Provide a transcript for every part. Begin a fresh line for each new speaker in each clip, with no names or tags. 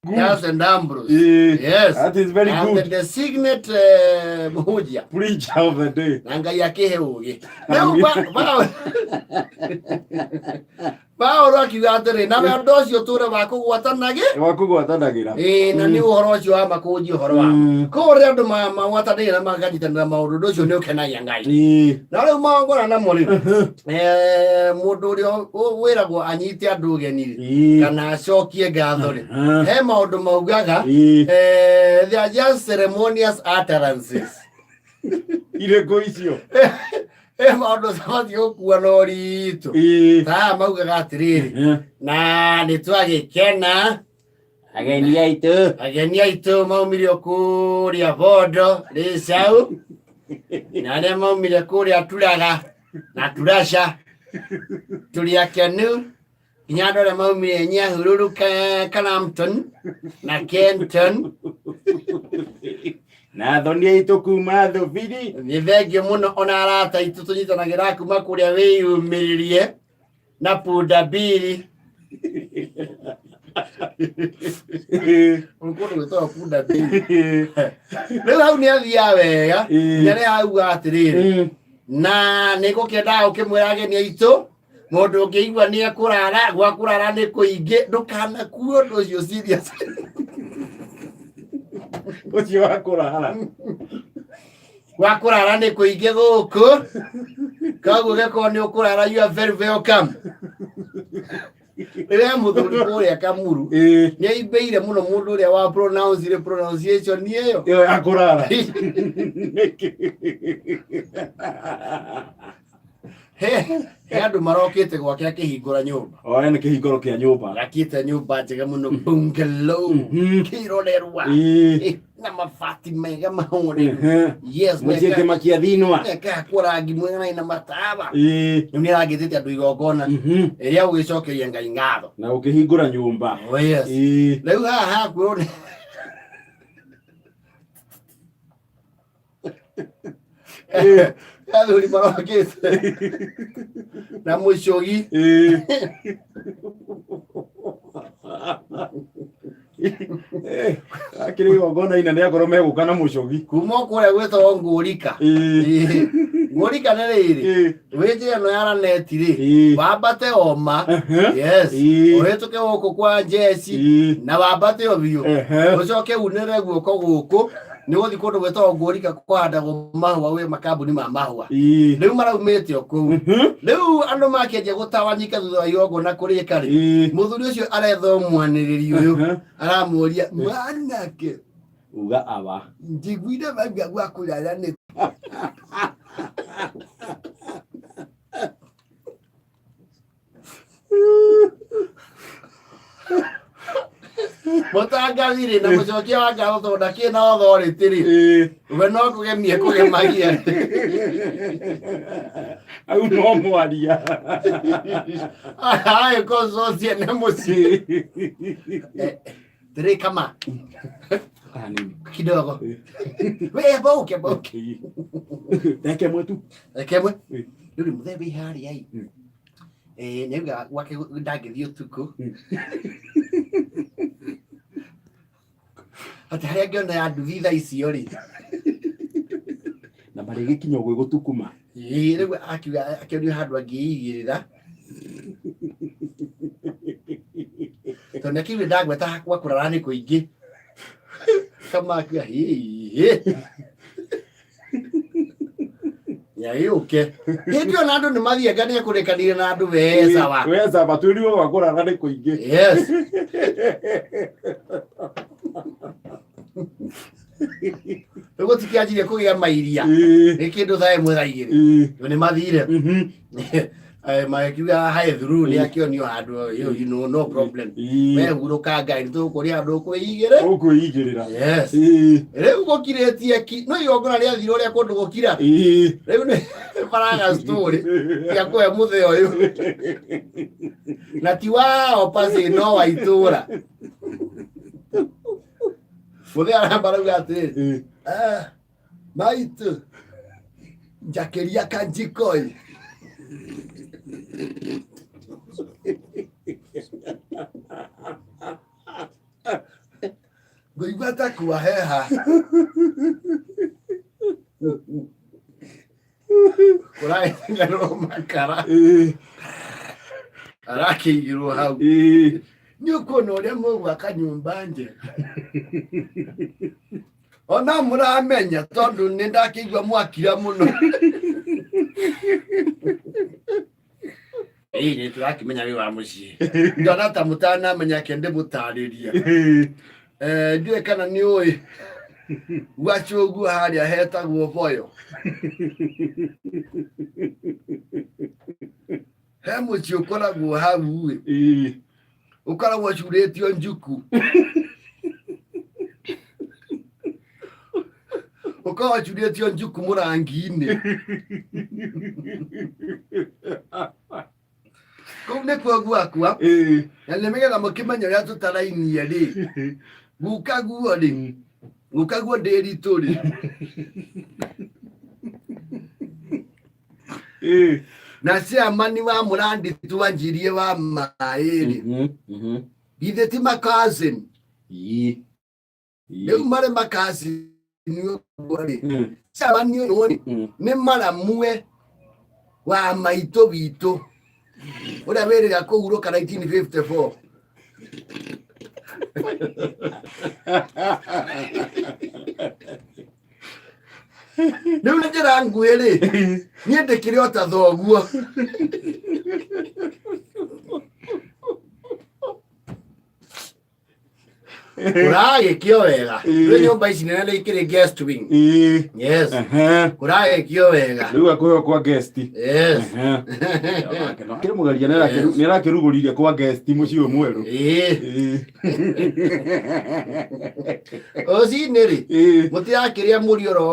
Yes, and Ambrose. Yes. That is very good. And the signet Muhujia. Preacher of the day. Nanga yake uge. Bao roki gatere na me ndocio ture bakugwatanage bakugwatanagira na ni uhoro ucio wa makunji uhoro wa ko ri andu magwatanira magajitanira maundu ndocio ni ukenagia Ngai na riu mangora na muri mundu uri wiragwo anyite andu ugeni kana acokie ngatho ri he maundu maugaga they are just ceremonious utterances ireko icio maundu sabathi ukua no ritu ta maugaga atiriri na nitwagikena ageni aitu maumire kuria bondo ricau na aria maumire kuria turaga na turasha turia kenu inya andu aria maumire Nyahururu Kanampton na Kenton na thoni aitu kuma Thubiri ni thengio muno ona arata itu tunyitanagira kuma kuria wiyumiririe na punda mbiri ukono gitoa punda mbiri riu hau ni athia wega nyare hau atiriri na nigukienda ukimwira ageni aitu mundu ungiigua ni akurara gwa kurara ni kuingi ndukanakuo ndu ucio serious ucio wakurara ni kuingi guku kaguo geko ni ukurara you are very welcome ria muthuri kuria Kamuru ni aibeire muno mundu uria wa pronunciation ni iyo akurara he andu marokite gwake akihingura nyumba ni kihinguro kia nyumba akite nyumba njega muno bungalow kirorerwa na mabati mega mahore yes meke makia thinwa neka kurangi mwega na mataba ni ragithite andu igongona iria ugicokeria Ngai ngatho na ukihingura nyumba yes riu haha kuone athuri marokite na mucogi akiri igongona ina ni akorwo meguka na mucogi kuma kuria gwetwo ngurika ngurika ni riri wije no yara neti ri wambate oma yes uhituke guku kwa jesi na wambate obiu ucoke unere guoko guku ni guthi kundu gwetwo ngurika kwandagwo mahua we makambuni ma mahua riu maraumite oku riu andu makienja gutawanyika thutha wa igongona kurika ri muthuri ucio aretho mwaniriri uyu aramuria mwanake uga aba njiguire babia gwa kurara ni mutangavire na mucokia wa ngatho tonda kina authority ri we no kugemie kugemagia au no mwaria ai kozocie ne muci tere kama kidogo we boke deke mwetu ndio muthembe hari ai nega wake ndagithio tuku ataria ngiona ya nduthi tha icio ri na bari gikinyo gwe gutukuma riu akionio handu angiigirira tone kiwe ndagweta hakwa kurara ni kuingi kama kia ya yuke ndio na andu ni mathiengania kurekanire na andu weza baturio wa kurara ni kuingi yes Ego tikianjire kugia mairia ni kindu thae mweraigire ni mathire makiuga hae through ni akionio handu you know no problem we huruka Ngai tu kuria andu kuigirira yes riu gukiretie ki no igongona ria thiro ria kundu gukira riu ni paraga story ya kwa mutheo uyu na tiwao pasi no wa itura muthea arambara ati maitu njakeria kanjikoi Ngoigua kuwaheha kurai ngaro makara arakĩigirwo hau nĩ ũkuona ũrĩa mũgwaka nyũmba njega ona mũramenya tondũ nĩ ndakĩigua mwakira mũno nĩ tũrakĩmenya wĩ wa mũciĩ ndona ta mũtanamenya kĩndĩ mũtarĩria ndiũĩ kana nĩ ũĩ gwacio ũguo harĩa hetagwo Boyo he mũciĩ ũkoragwo hau ũkoragwo ũcurĩtio njuku ũkoragwo ũcurĩtio njuku mũrangi-inĩ kũu nĩkuo gwakwa na nĩmegetha mũkĩmenya ũrĩa tũtarainie rĩ gukaguo ndĩritũ rĩ na ciamani wa Mũrandĩti Wanjirie wa maĩ rĩ githĩ ti ma-cousin rĩu marĩ ma-cousin ũguo rĩ ciamani ũyũ rĩ nĩ maramue wa maitũ witũ ũrĩa wĩrĩga kũhurũka 1954 rĩu nĩ njĩra nguhĩ rĩ niĩ ndĩkĩrĩ o ta thoguo ũragĩkio wega rĩu nyũmba ici nene nĩ ikĩrĩ guest wing yes ũragĩkio wega
rĩu akũheo kwa guest
yes
kĩrĩ mũgeria nĩ arakĩrugũririe kwa guest mũciĩ ũyũ mwerũ
rũcinĩ rĩ mũtirakĩrĩa mũri oro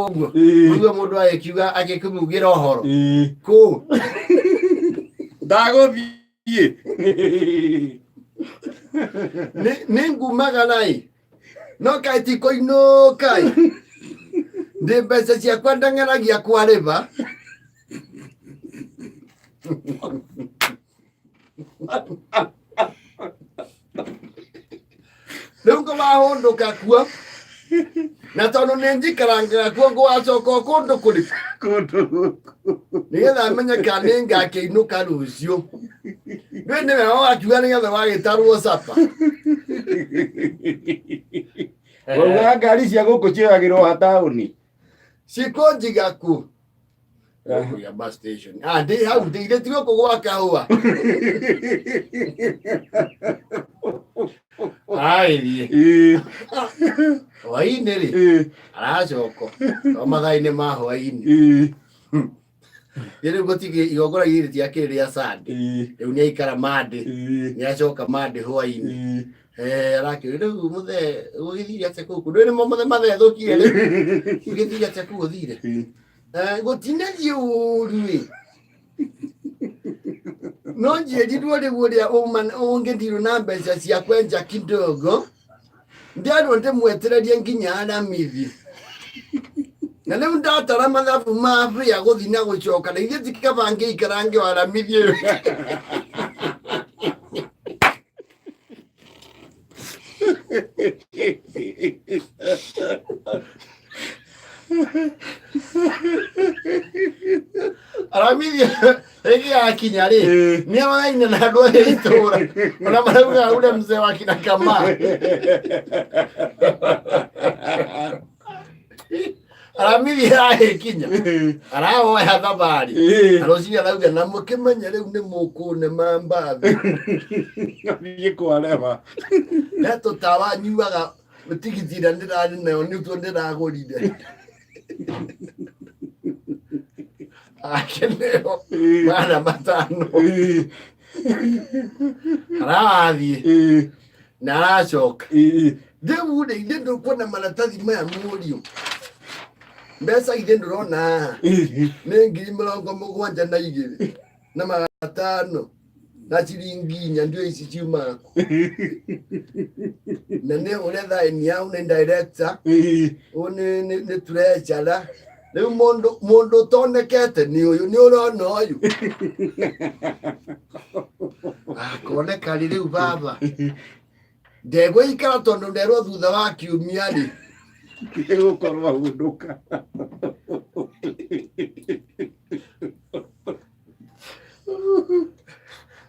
ũguo ũguo mũndũ agĩkiuga agĩkĩmugĩra ũhoro kũu
ndagũthiĩ
nĩ ngumaga naĩ no kaĩ ti kũinũka ndĩ mbeca ciakwa ndeng'eragia kwa river rĩu ngwahũndũka kuo na tondũ nĩ njikarangaga kuo ngwacoka kũndũ kũrĩkũ nĩgetha menye kana nĩ ngakĩinũka rũciũ rĩu nĩwe wakiuga nĩgetha wagĩtarwo capa
wauga ngari cia gũkũ cioyagĩrwo ha taũni
cikũnjiga kũ ya bus station ndĩ hau ndĩirĩti gũkũ gwa kahũa agĩthiĩ hwainĩ rĩ aracoka o mathaa-inĩ ma hwainĩ rĩu gũtigĩ igongona gĩrĩ tiakĩrĩ rĩa Sunday rĩu nĩ aikara Monday nĩ acoka Monday hwainĩ arakĩũria rĩu mũthee gũgĩthire atĩa kũu ndũĩ nĩmo mathee thũkire rĩ gũgĩthire atĩa kũu ũthire gũtinathiĩ ũru no njĩrirwo rĩu ũrĩa ũngĩthirwo na mbeca cia kwenja kidogo nderwo ndĩmwetererie nginya aramithi na rĩu ndatara mathabu ma frĩa gũthi na gũcoka na ithuĩ tikaba ngĩikarange wa aramithi ũyũ aramithi ĩgĩgakinya rĩ nĩ oyaine na andũ othe itũũra ona marauga ule mzee wa kina Kamaa aramithi agĩkinya arahoya thabarĩ na rũciinĩ arauga na mũkĩmenya rĩu nĩ mũkũnema mbathi
thiĩ kwarema
he tũtawa nyuaga tigiti ĩrĩa ndĩrarĩ nayo nĩtuo ndĩragũrire akeneo mana matano arathiĩ na aracoka rĩu rĩ ithe ndũkuona maratathi maya mũriũ mbeca ithe ndũrona haha nĩ 72,000 na 500 na ciringi 4 ndio ici ciumaga na nĩ ũrĩa thaĩni yau nĩ director nĩ treasurer rĩu mũndũ ũtonekete nĩ ũyũ nĩ ũrona ũyũ akoneka rĩu baba ndego ikara tondu nderwo thutha wa kiumia ri
gukorwo gunduka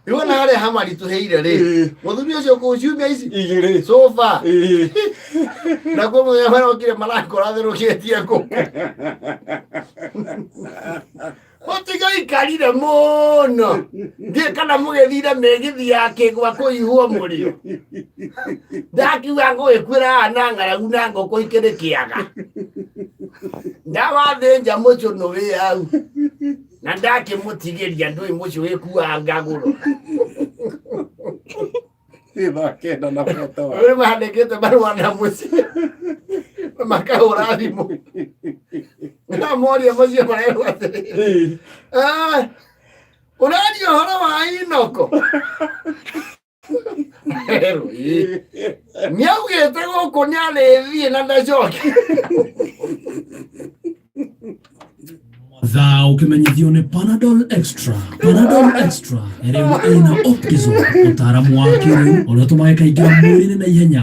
Iwana hale hamari tuheire ri muthuri ucio kuciumia ici igiri sofa na kwa mwe hano kire malako rathirukitie ku Otiga ikarire muno ngie kana mugethire megithi yake gwa kuihwo murio ndakiuga ngwikwira na ngaragu na ngoko ikire kiaga ndawathĩnja mũcio no wĩ hau na ndakĩmũtigĩria ndũĩ mũcio wĩkuanga ngũrũ
thakenda na bata wa
rĩu mandĩkĩte marũa na mũciĩ makahũra thimũ na moria macio marerwo atĩrĩrĩ ũraria ũhoro wa Inoko nĩaugĩte gũkũ nĩarĩthiĩ na ndacoke
Thaa ukimenyithio ni Panadol Extra. Panadol Extra ĩrĩa ĩna Optizol, ũtaaramu wa kĩrĩu ũrĩa ũtũmaga ĩkaingĩra mwĩrĩ-inĩ na ihenya.